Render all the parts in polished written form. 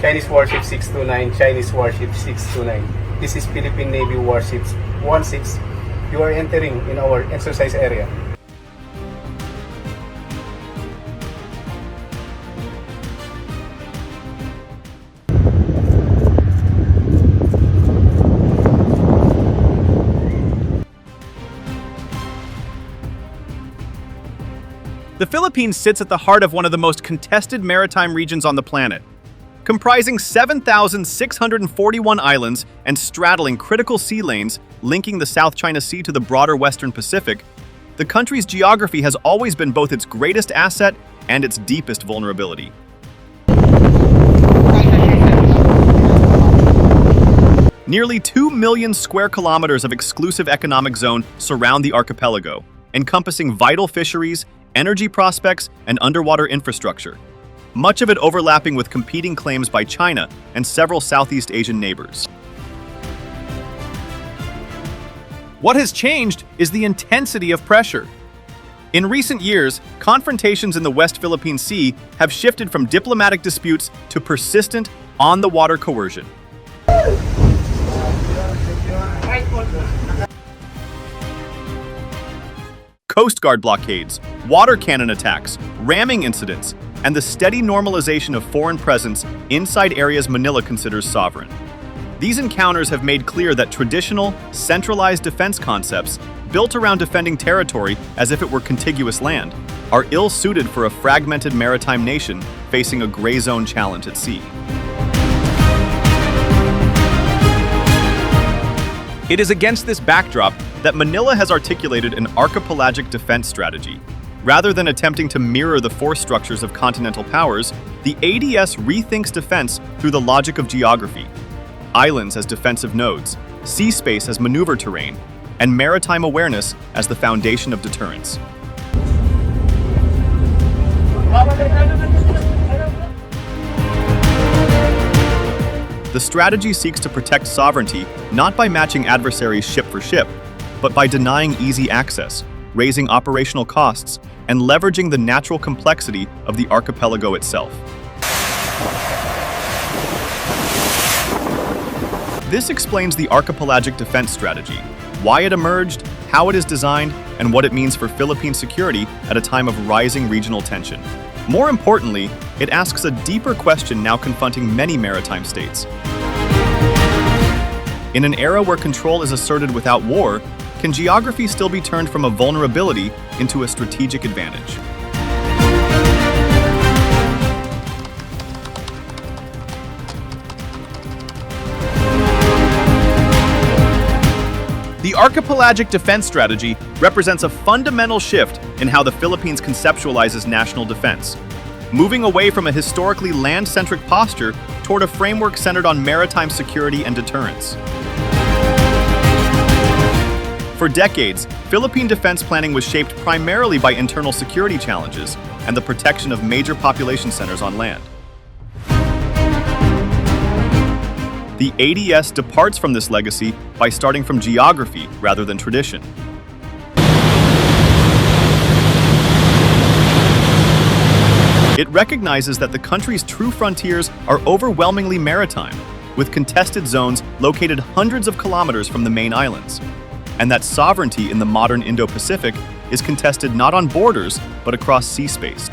Chinese warship 629, Chinese warship 629. This is Philippine Navy warships 16. You are entering in our exercise area. The Philippines sits at the heart of one of the most contested maritime regions on the planet. Comprising 7,641 islands and straddling critical sea lanes linking the South China Sea to the broader Western Pacific, the country's geography has always been both its greatest asset and its deepest vulnerability. Nearly 2 million square kilometers of exclusive economic zone surround the archipelago, encompassing vital fisheries, energy prospects, and underwater infrastructure, much of it overlapping with competing claims by China and several Southeast Asian neighbors. What has changed is the intensity of pressure. In recent years, confrontations in the West Philippine Sea have shifted from diplomatic disputes to persistent, on-the-water coercion. Coast Guard blockades, water cannon attacks, ramming incidents, and the steady normalization of foreign presence inside areas Manila considers sovereign. These encounters have made clear that traditional, centralized defense concepts, built around defending territory as if it were contiguous land, are ill-suited for a fragmented maritime nation facing a gray zone challenge at sea. It is against this backdrop that Manila has articulated an archipelagic defense strategy. Rather than attempting to mirror the force structures of continental powers, the ADS rethinks defense through the logic of geography. Islands as defensive nodes, sea space as maneuver terrain, and maritime awareness as the foundation of deterrence. The strategy seeks to protect sovereignty not by matching adversaries ship for ship, but by denying easy access, raising operational costs, and leveraging the natural complexity of the archipelago itself. This explains the archipelagic defense strategy, why it emerged, how it is designed, and what it means for Philippine security at a time of rising regional tension. More importantly, it asks a deeper question now confronting many maritime states. In an era where control is asserted without war, can geography still be turned from a vulnerability into a strategic advantage? The archipelagic defense strategy represents a fundamental shift in how the Philippines conceptualizes national defense, moving away from a historically land-centric posture toward a framework centered on maritime security and deterrence. For decades, Philippine defense planning was shaped primarily by internal security challenges and the protection of major population centers on land. The ADS departs from this legacy by starting from geography rather than tradition. It recognizes that the country's true frontiers are overwhelmingly maritime, with contested zones located hundreds of kilometers from the main islands, and that sovereignty in the modern Indo-Pacific is contested not on borders, but across sea space.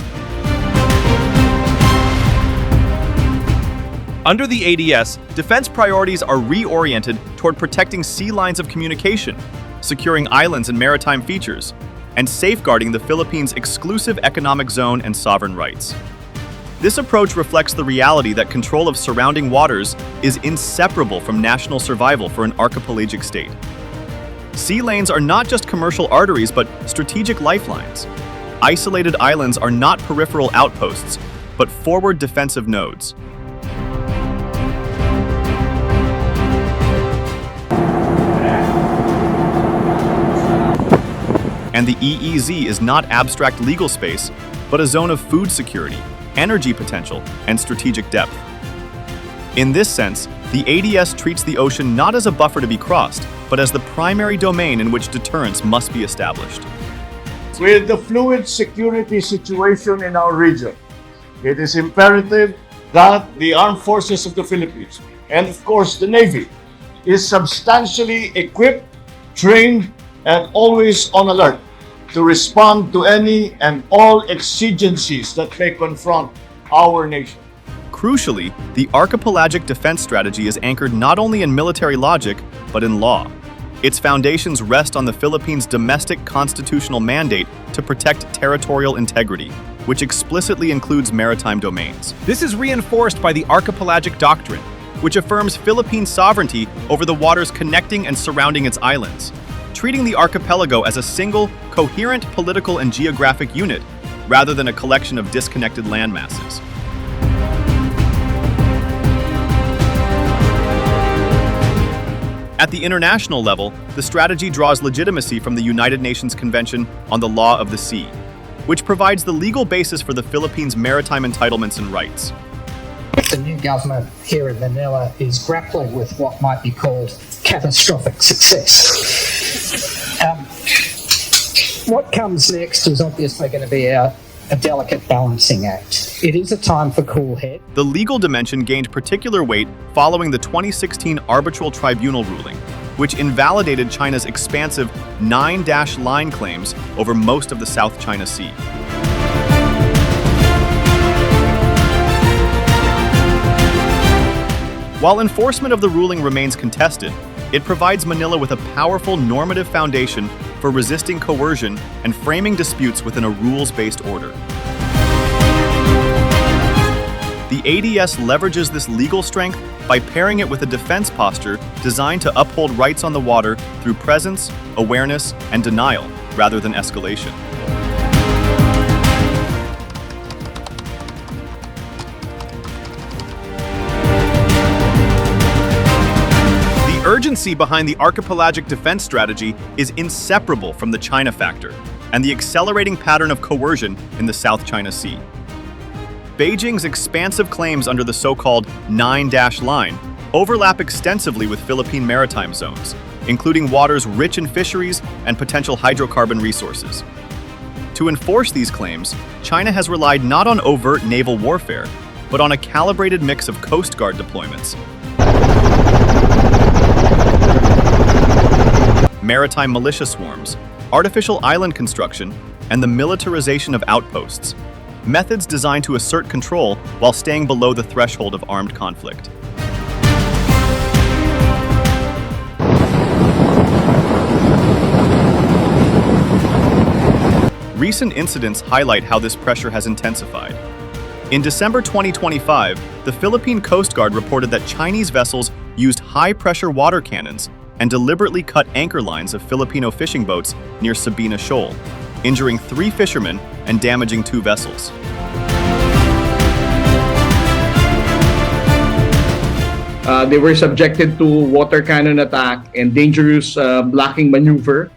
Under the ADS, defense priorities are reoriented toward protecting sea lines of communication, securing islands and maritime features, and safeguarding the Philippines' exclusive economic zone and sovereign rights. This approach reflects the reality that control of surrounding waters is inseparable from national survival for an archipelagic state. Sea lanes are not just commercial arteries, but strategic lifelines. Isolated islands are not peripheral outposts, but forward defensive nodes. And the EEZ is not abstract legal space, but a zone of food security, energy potential, and strategic depth. In this sense, the ADS treats the ocean not as a buffer to be crossed, but as the primary domain in which deterrence must be established. With the fluid security situation in our region, it is imperative that the Armed Forces of the Philippines, and of course the Navy, is substantially equipped, trained, and always on alert to respond to any and all exigencies that may confront our nation. Crucially, the Archipelagic defense strategy is anchored not only in military logic, but in law. Its foundations rest on the Philippines' domestic constitutional mandate to protect territorial integrity, which explicitly includes maritime domains. This is reinforced by the Archipelagic Doctrine, which affirms Philippine sovereignty over the waters connecting and surrounding its islands, treating the archipelago as a single, coherent political and geographic unit, rather than a collection of disconnected landmasses. At the international level, the strategy draws legitimacy from the United Nations Convention on the Law of the Sea, which provides the legal basis for the Philippines' maritime entitlements and rights. The new government here in Manila is grappling with what might be called catastrophic success. What comes next is obviously going to be a delicate balancing act. It is a time for cool head. The legal dimension gained particular weight following the 2016 Arbitral Tribunal ruling, which invalidated China's expansive 9-line claims over most of the South China Sea. While enforcement of the ruling remains contested, it provides Manila with a powerful normative foundation for resisting coercion and framing disputes within a rules-based order. The ADS leverages this legal strength by pairing it with a defense posture designed to uphold rights on the water through presence, awareness, and denial, rather than escalation. The urgency behind the archipelagic defense strategy is inseparable from the China factor and the accelerating pattern of coercion in the South China Sea. Beijing's expansive claims under the so-called 9-line overlap extensively with Philippine maritime zones, including waters rich in fisheries and potential hydrocarbon resources. To enforce these claims, China has relied not on overt naval warfare, but on a calibrated mix of Coast Guard deployments, maritime militia swarms, artificial island construction, and the militarization of outposts, methods designed to assert control while staying below the threshold of armed conflict. Recent incidents highlight how this pressure has intensified. In December 2025, the Philippine Coast Guard reported that Chinese vessels used high-pressure water cannons and deliberately cut anchor lines of Filipino fishing boats near Sabina Shoal, injuring 3 fishermen and damaging 2 vessels. They were subjected to water cannon attack and dangerous blocking maneuver.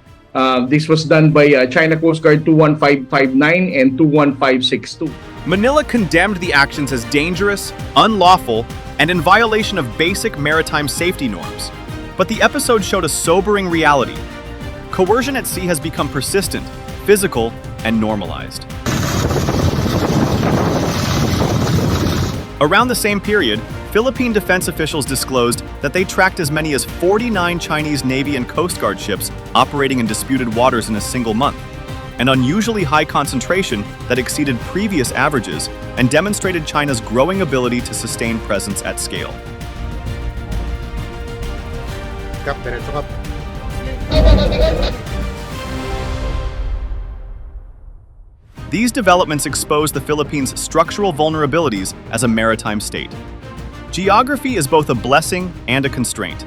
This was done by China Coast Guard 21559 and 21562. Manila condemned the actions as dangerous, unlawful, and in violation of basic maritime safety norms. But the episode showed a sobering reality. Coercion at sea has become persistent, physical, and normalized. Around the same period, Philippine defense officials disclosed that they tracked as many as 49 Chinese Navy and Coast Guard ships operating in disputed waters in a single month, an unusually high concentration that exceeded previous averages and demonstrated China's growing ability to sustain presence at scale. These developments expose the Philippines' structural vulnerabilities as a maritime state. Geography is both a blessing and a constraint.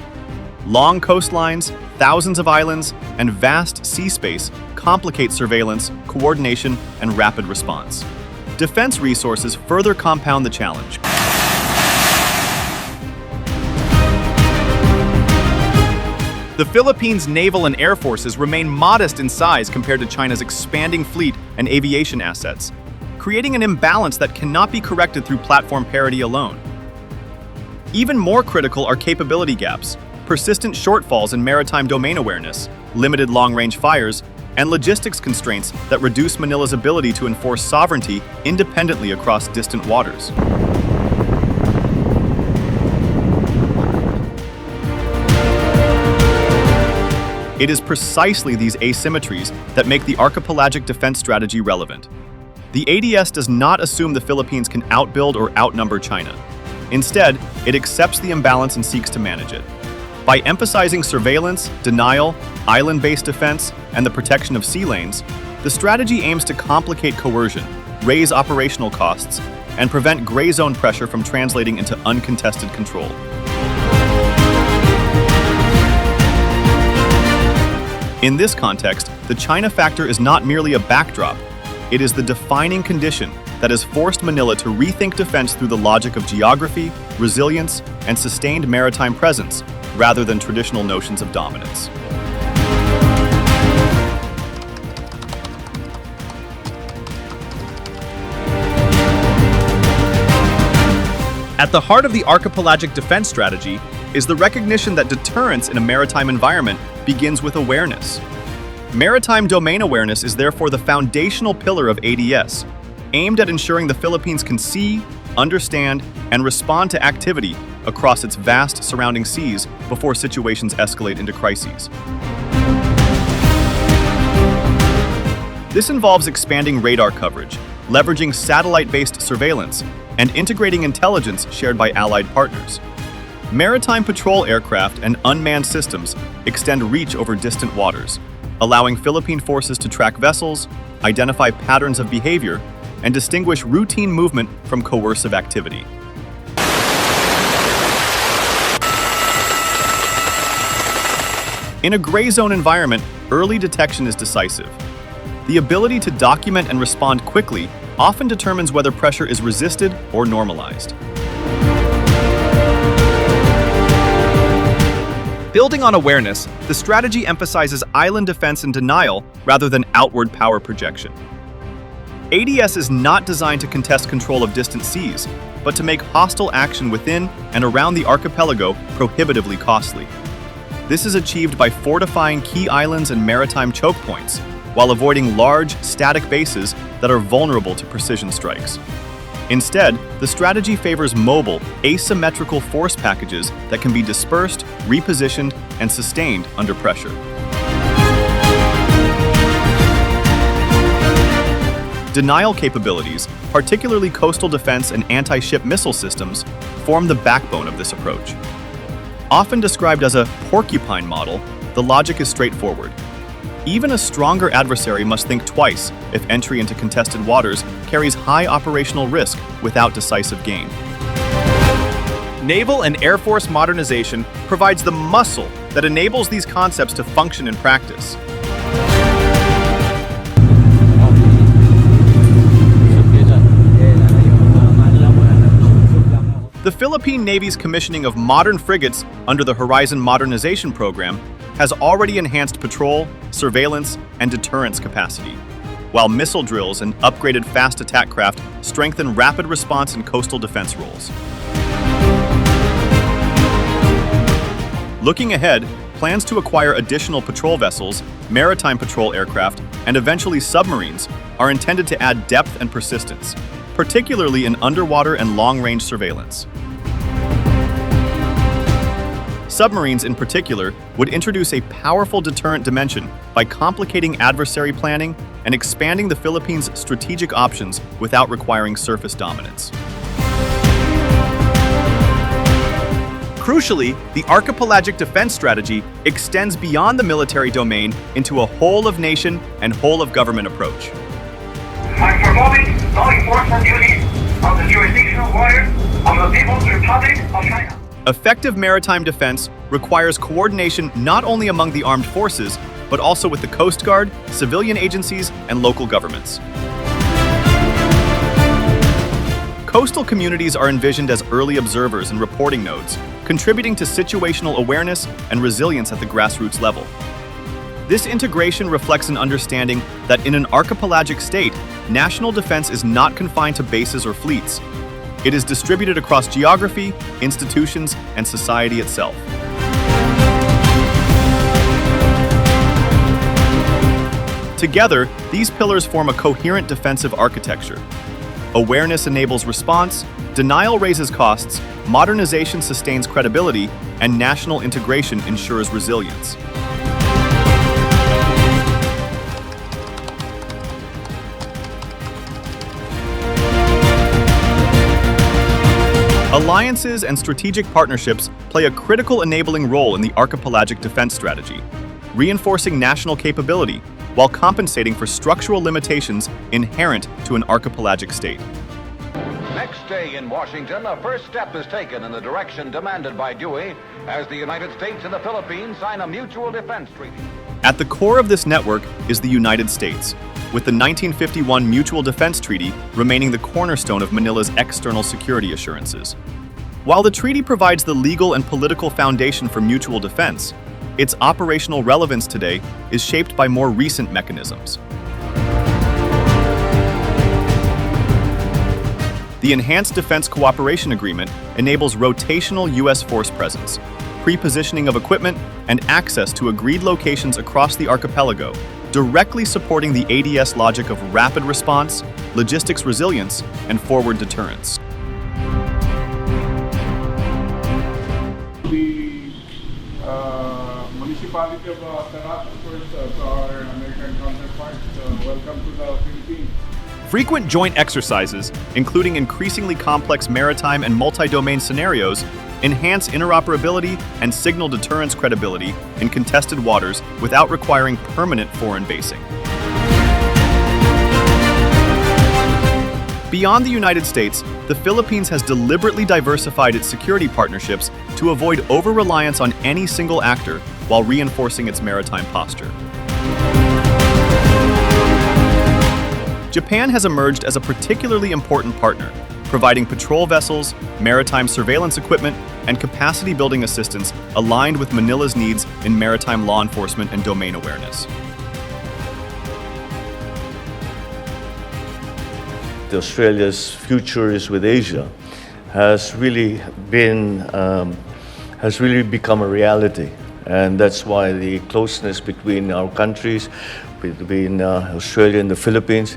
Long coastlines, thousands of islands, and vast sea space complicate surveillance, coordination, and rapid response. Defense resources further compound the challenge. The Philippines' naval and air forces remain modest in size compared to China's expanding fleet and aviation assets, creating an imbalance that cannot be corrected through platform parity alone. Even more critical are capability gaps, persistent shortfalls in maritime domain awareness, limited long-range fires, and logistics constraints that reduce Manila's ability to enforce sovereignty independently across distant waters. It is precisely these asymmetries that make the archipelagic defense strategy relevant. The ADS does not assume the Philippines can outbuild or outnumber China. Instead, it accepts the imbalance and seeks to manage it. By emphasizing surveillance, denial, island-based defense, and the protection of sea lanes, the strategy aims to complicate coercion, raise operational costs, and prevent gray zone pressure from translating into uncontested control. In this context, the China factor is not merely a backdrop. It is the defining condition that has forced Manila to rethink defense through the logic of geography, resilience, and sustained maritime presence, rather than traditional notions of dominance. At the heart of the archipelagic defense strategy is the recognition that deterrence in a maritime environment begins with awareness. Maritime domain awareness is therefore the foundational pillar of ADS, aimed at ensuring the Philippines can see, understand, and respond to activity across its vast surrounding seas before situations escalate into crises. This involves expanding radar coverage, leveraging satellite-based surveillance, and integrating intelligence shared by allied partners. Maritime patrol aircraft and unmanned systems extend reach over distant waters, allowing Philippine forces to track vessels, identify patterns of behavior, and distinguish routine movement from coercive activity. In a gray zone environment, early detection is decisive. The ability to document and respond quickly often determines whether pressure is resisted or normalized. Building on awareness, the strategy emphasizes island defense and denial rather than outward power projection. ADS is not designed to contest control of distant seas, but to make hostile action within and around the archipelago prohibitively costly. This is achieved by fortifying key islands and maritime choke points, while avoiding large, static bases that are vulnerable to precision strikes. Instead, the strategy favors mobile, asymmetrical force packages that can be dispersed, repositioned, and sustained under pressure. Denial capabilities, particularly coastal defense and anti-ship missile systems, form the backbone of this approach. Often described as a porcupine model, the logic is straightforward. Even a stronger adversary must think twice if entry into contested waters carries high operational risk without decisive gain. Naval and Air Force modernization provides the muscle that enables these concepts to function in practice. The Philippine Navy's commissioning of modern frigates under the Horizon Modernization Program has already enhanced patrol, surveillance, and deterrence capacity, while missile drills and upgraded fast attack craft strengthen rapid response and coastal defense roles. Looking ahead, plans to acquire additional patrol vessels, maritime patrol aircraft, and eventually submarines are intended to add depth and persistence, particularly in underwater and long-range surveillance. Submarines, in particular, would introduce a powerful deterrent dimension by complicating adversary planning and expanding the Philippines' strategic options without requiring surface dominance. Crucially, the archipelagic defense strategy extends beyond the military domain into a whole-of-nation and whole-of-government approach. I'm performing law enforcement duties on the jurisdictional waters of the People's Republic of China. Effective maritime defense requires coordination not only among the armed forces, but also with the Coast Guard, civilian agencies, and local governments. Coastal communities are envisioned as early observers and reporting nodes, contributing to situational awareness and resilience at the grassroots level. This integration reflects an understanding that in an archipelagic state, national defense is not confined to bases or fleets. It is distributed across geography, institutions, and society itself. Together, these pillars form a coherent defensive architecture. Awareness enables response, denial raises costs, modernization sustains credibility, and national integration ensures resilience. Alliances and strategic partnerships play a critical enabling role in the archipelagic defense strategy, reinforcing national capability while compensating for structural limitations inherent to an archipelagic state. Next day in Washington, a first step is taken in the direction demanded by Dewey as the United States and the Philippines sign a mutual defense treaty. At the core of this network is the United States, with the 1951 Mutual Defense Treaty remaining the cornerstone of Manila's external security assurances. While the treaty provides the legal and political foundation for mutual defense, its operational relevance today is shaped by more recent mechanisms. The Enhanced Defense Cooperation Agreement enables rotational U.S. force presence, pre-positioning of equipment, and access to agreed locations across the archipelago, directly supporting the ADS logic of rapid response, logistics resilience, and forward deterrence. The municipality of Tarat, of course, to our American counterparts, welcome to the Philippines. Frequent joint exercises, including increasingly complex maritime and multi-domain scenarios, enhance interoperability and signal deterrence credibility in contested waters without requiring permanent foreign basing. Beyond the United States, the Philippines has deliberately diversified its security partnerships to avoid over-reliance on any single actor while reinforcing its maritime posture. Japan has emerged as a particularly important partner, providing patrol vessels, maritime surveillance equipment, and capacity-building assistance aligned with Manila's needs in maritime law enforcement and domain awareness. Australia's future is with Asia has really become a reality, and that's why the closeness between our countries, between Australia and the Philippines,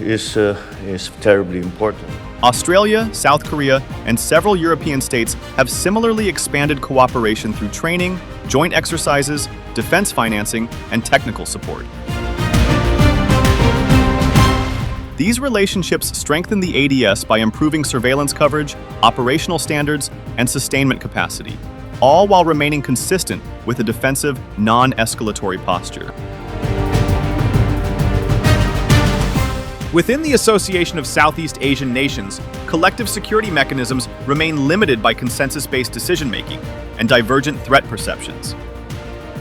is terribly important. Australia, South Korea, and several European states have similarly expanded cooperation through training, joint exercises, defense financing, and technical support. These relationships strengthen the ADS by improving surveillance coverage, operational standards, and sustainment capacity, all while remaining consistent with a defensive, non-escalatory posture. Within the Association of Southeast Asian Nations, collective security mechanisms remain limited by consensus-based decision-making and divergent threat perceptions.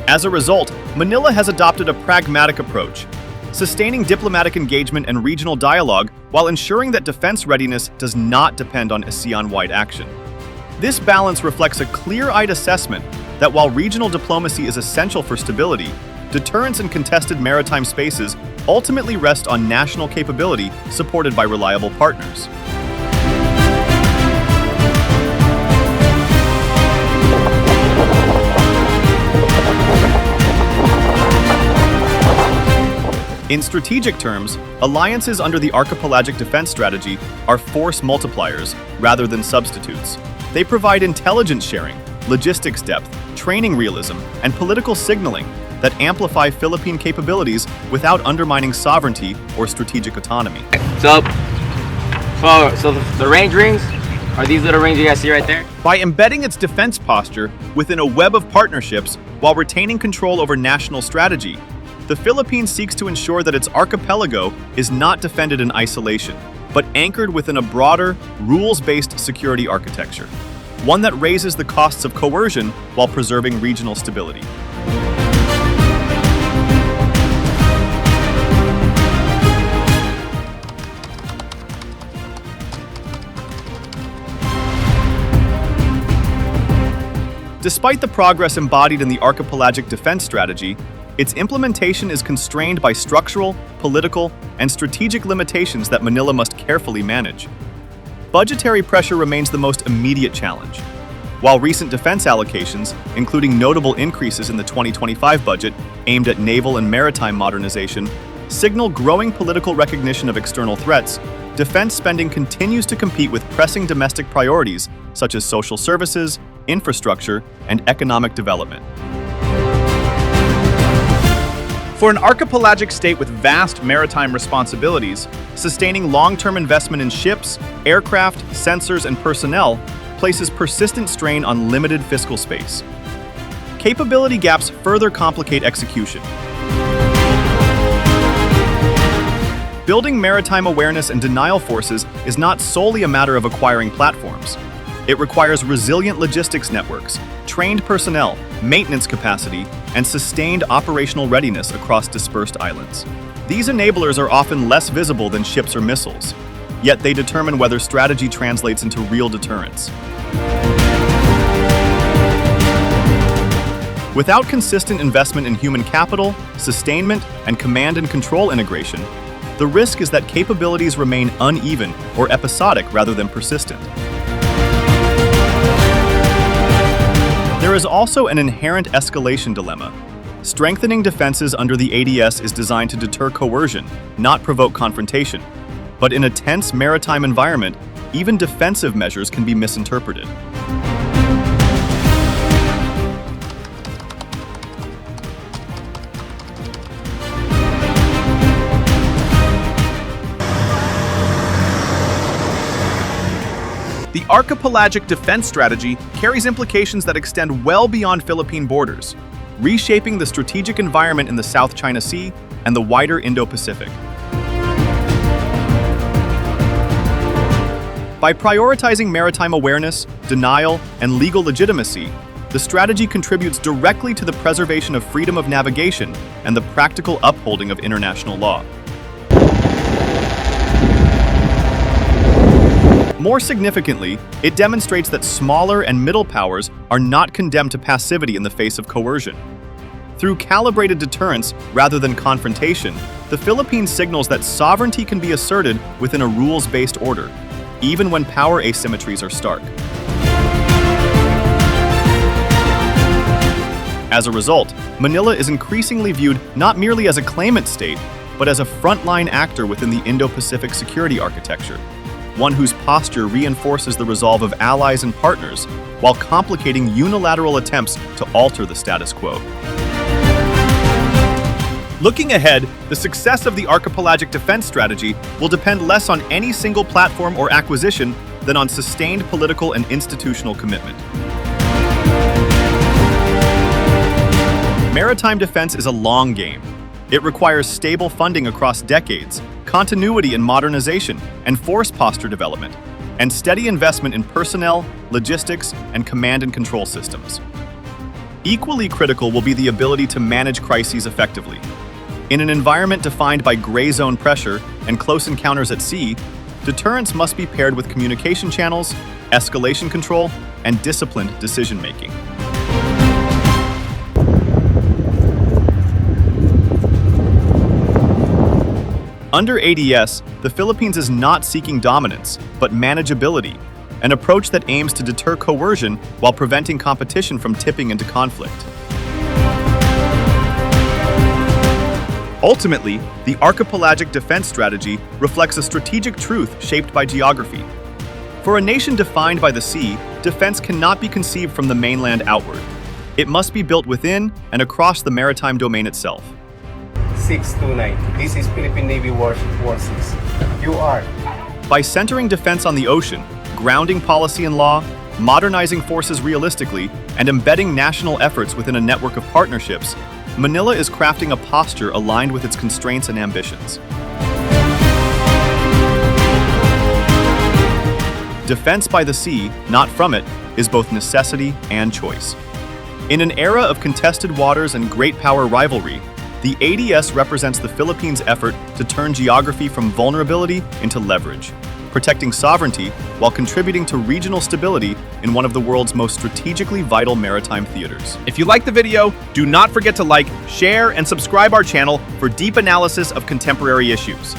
As a result, Manila has adopted a pragmatic approach, sustaining diplomatic engagement and regional dialogue while ensuring that defense readiness does not depend on ASEAN-wide action. This balance reflects a clear-eyed assessment that while regional diplomacy is essential for stability, deterrence in contested maritime spaces ultimately rest on national capability supported by reliable partners. In strategic terms, alliances under the archipelagic defense strategy are force multipliers rather than substitutes. They provide intelligence sharing, logistics depth, training realism, and political signaling that amplify Philippine capabilities without undermining sovereignty or strategic autonomy. So the range rings are these little rings you guys see right there? By embedding its defense posture within a web of partnerships while retaining control over national strategy, the Philippines seeks to ensure that its archipelago is not defended in isolation, but anchored within a broader, rules-based security architecture, one that raises the costs of coercion while preserving regional stability. Despite the progress embodied in the archipelagic defense strategy, its implementation is constrained by structural, political, and strategic limitations that Manila must carefully manage. Budgetary pressure remains the most immediate challenge. While recent defense allocations, including notable increases in the 2025 budget aimed at naval and maritime modernization, signal growing political recognition of external threats, defense spending continues to compete with pressing domestic priorities such as social services, infrastructure, and economic development. For an archipelagic state with vast maritime responsibilities, sustaining long-term investment in ships, aircraft, sensors, and personnel places persistent strain on limited fiscal space. Capability gaps further complicate execution. Building maritime awareness and denial forces is not solely a matter of acquiring platforms. It requires resilient logistics networks, trained personnel, maintenance capacity, and sustained operational readiness across dispersed islands. These enablers are often less visible than ships or missiles, yet they determine whether strategy translates into real deterrence. Without consistent investment in human capital, sustainment, and command and control integration, the risk is that capabilities remain uneven or episodic rather than persistent. There is also an inherent escalation dilemma. Strengthening defenses under the ADS is designed to deter coercion, not provoke confrontation. But in a tense maritime environment, even defensive measures can be misinterpreted. The archipelagic defense strategy carries implications that extend well beyond Philippine borders, reshaping the strategic environment in the South China Sea and the wider Indo-Pacific. By prioritizing maritime awareness, denial, and legal legitimacy, the strategy contributes directly to the preservation of freedom of navigation and the practical upholding of international law. More significantly, it demonstrates that smaller and middle powers are not condemned to passivity in the face of coercion. Through calibrated deterrence rather than confrontation, the Philippines signals that sovereignty can be asserted within a rules-based order, even when power asymmetries are stark. As a result, Manila is increasingly viewed not merely as a claimant state, but as a frontline actor within the Indo-Pacific security architecture, one whose posture reinforces the resolve of allies and partners while complicating unilateral attempts to alter the status quo. Looking ahead, the success of the archipelagic defense strategy will depend less on any single platform or acquisition than on sustained political and institutional commitment. Maritime defense is a long game. It requires stable funding across decades, continuity in modernization and force posture development, and steady investment in personnel, logistics, and command and control systems. Equally critical will be the ability to manage crises effectively. In an environment defined by gray zone pressure and close encounters at sea, deterrence must be paired with communication channels, escalation control, and disciplined decision-making. Under ADS, the Philippines is not seeking dominance, but manageability, an approach that aims to deter coercion while preventing competition from tipping into conflict. Ultimately, the archipelagic defense strategy reflects a strategic truth shaped by geography. For a nation defined by the sea, defense cannot be conceived from the mainland outward. It must be built within and across the maritime domain itself. 629. This is Philippine Navy Warship 16. You are. By centering defense on the ocean, grounding policy and law, modernizing forces realistically, and embedding national efforts within a network of partnerships, Manila is crafting a posture aligned with its constraints and ambitions. Defense by the sea, not from it, is both necessity and choice. In an era of contested waters and great power rivalry, the ADS represents the Philippines' effort to turn geography from vulnerability into leverage, protecting sovereignty while contributing to regional stability in one of the world's most strategically vital maritime theaters. If you liked the video, do not forget to like, share, and subscribe our channel for deep analysis of contemporary issues.